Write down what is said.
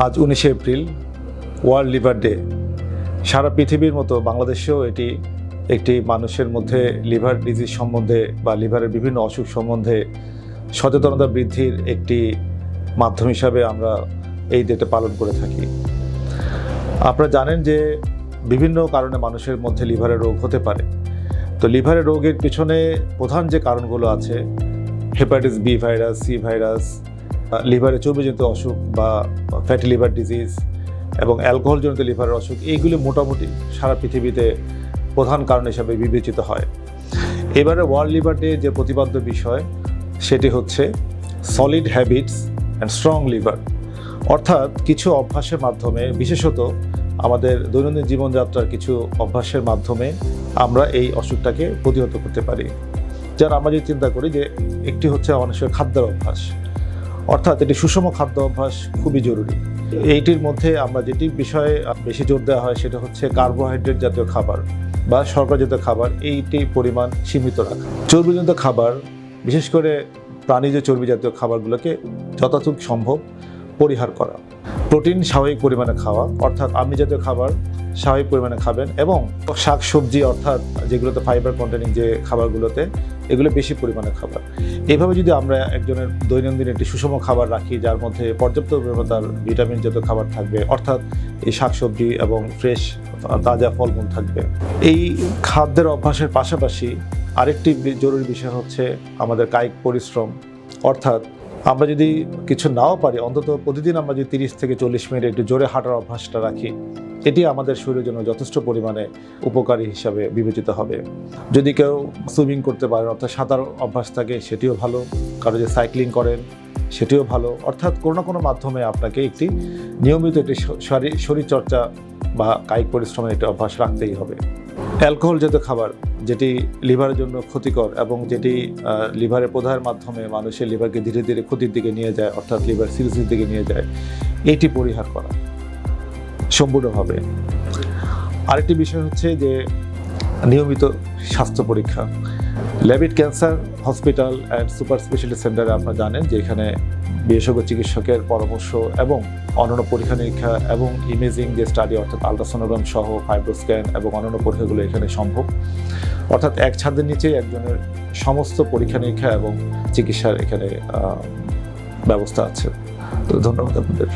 আজ 19শে April world liver day. সারা পৃথিবীর মতো বাংলাদেশেও এটি একটি মানুষের মধ্যে লিভার ডিজিজ সম্বন্ধে বা লিভারের বিভিন্ন অসুখ সম্বন্ধে সচেতনতা বৃদ্ধির একটি মাধ্যম হিসাবে আমরা এই ডেটা পালন করে থাকি। আপনারা জানেন যে বিভিন্ন কারণে মানুষের মধ্যে লিভারের রোগ হতে পারে। তো লিভারের রোগের পিছনে প্রধান যে কারণগুলো আছে, hepatitis B virus, C virus, লিভারে চর্বিজনিত অসুখ বা ফ্যাটি লিভার ডিজিজ এবং অ্যালকোহলজনিত লিভারের অসুখ, এইগুলি মোটামুটি সারা পৃথিবীতে প্রধান কারণ হিসাবে বিবেচিত হয়। এবারে ওয়ার্ল্ড লিভার ডে যে প্রতিপাদ্য বিষয় সেটি হচ্ছে solid habits and strong liver, অর্থাৎ কিছু অভ্যাসের মাধ্যমে, বিশেষত আমাদের দৈনন্দিন জীবনযাত্রার কিছু অভ্যাসের মাধ্যমে আমরা এই অসুখটাকে প্রতিহত করতে পারি। যার আমরা যদি চিন্তা করি যে একটি হচ্ছে মানুষের খাদ্যের অভ্যাস, অর্থাৎ এটি সুষম খাদ্য অভ্যাস খুবই জরুরি। এইটির মধ্যে আমরা যেটি বিষয়ে বেশি জোর দেওয়া হয় সেটা হচ্ছে কার্বোহাইড্রেট জাতীয় খাবার বা শর্করা জাতীয় খাবার, এইটি পরিমাণ সীমিত রাখা। চর্বিজনিত খাবার, বিশেষ করে প্রাণীজ চর্বি জাতীয় খাবারগুলোকে যতটুকু সম্ভব পরিহার করা। প্রোটিন স্বাভাবিক পরিমাণে খাওয়া, অর্থাৎ আমিষ জাতীয় খাবার স্বাভাবিক পরিমাণে খাবেন, এবং শাক সবজি অর্থাৎ যেগুলোতে ফাইবার কন্টেনিং যে খাবারগুলোতে, এগুলো বেশি পরিমাণে খাবার। এইভাবে যদি আমরা একজনের দৈনন্দিন একটি সুষম খাবার রাখি যার মধ্যে পর্যাপ্ত পরিমাণে ভিটামিন জাতীয় খাবার থাকবে, অর্থাৎ এই শাকসবজি এবং ফ্রেশ তাজা ফলমূল থাকবে। এই খাদ্যের অভ্যাসের পাশাপাশি আরেকটি জরুরি বিষয় হচ্ছে আমাদের কায়িক পরিশ্রম, অর্থাৎ আমরা যদি কিছু নাও পারি, অন্তত প্রতিদিন আমরা যদি 30 থেকে 40 মিনিট একটু জোরে হাঁটার অভ্যাসটা রাখি, এটি আমাদের শরীরের জন্য যথেষ্ট পরিমাণে উপকারী হিসাবে বিবেচিত হবে। যদি কেউ সুইমিং করতে পারেন, অর্থাৎ সাঁতার অভ্যাস থাকে, সেটিও ভালো। কারো যে সাইক্লিং করেন সেটিও ভালো। অর্থাৎ কোনো না কোনো মাধ্যমে আপনাকে একটি নিয়মিত একটি শরীরচর্চা বা কায়িক পরিশ্রমের একটি অভ্যাস রাখতেই হবে। অ্যালকোহল জাতীয় খাবার, যেটি লিভারের জন্য ক্ষতিকর এবং যেটি লিভারের প্রদাহের মাধ্যমে মানুষের লিভারকে ধীরে ধীরে ক্ষতির দিকে নিয়ে যায়, অর্থাৎ লিভার সিরোসিসের দিকে নিয়ে যায়, এটি পরিহার করা সম্পূর্ণভাবে। আরেকটি বিষয় হচ্ছে যে নিয়মিত স্বাস্থ্য পরীক্ষা। Labaid cancer hospital and super speciality সেন্টারে আপনারা জানেন যে এখানে বিশেষজ্ঞ চিকিৎসকের পরামর্শ এবং অন্যান্য পরীক্ষা নিরীক্ষা এবং ইমেজিং যে স্টাডি, অর্থাৎ আলট্রাসোনোগ্রাম সহ ফাইব্রোস্ক্যান এবং অন্যান্য পরীক্ষাগুলো এখানে সম্ভব। অর্থাৎ এক ছাদের নিচেই একজনের সমস্ত পরীক্ষা নিরীক্ষা এবং চিকিৎসার এখানে ব্যবস্থা আছে। তো ধন্যবাদ আপনাদের।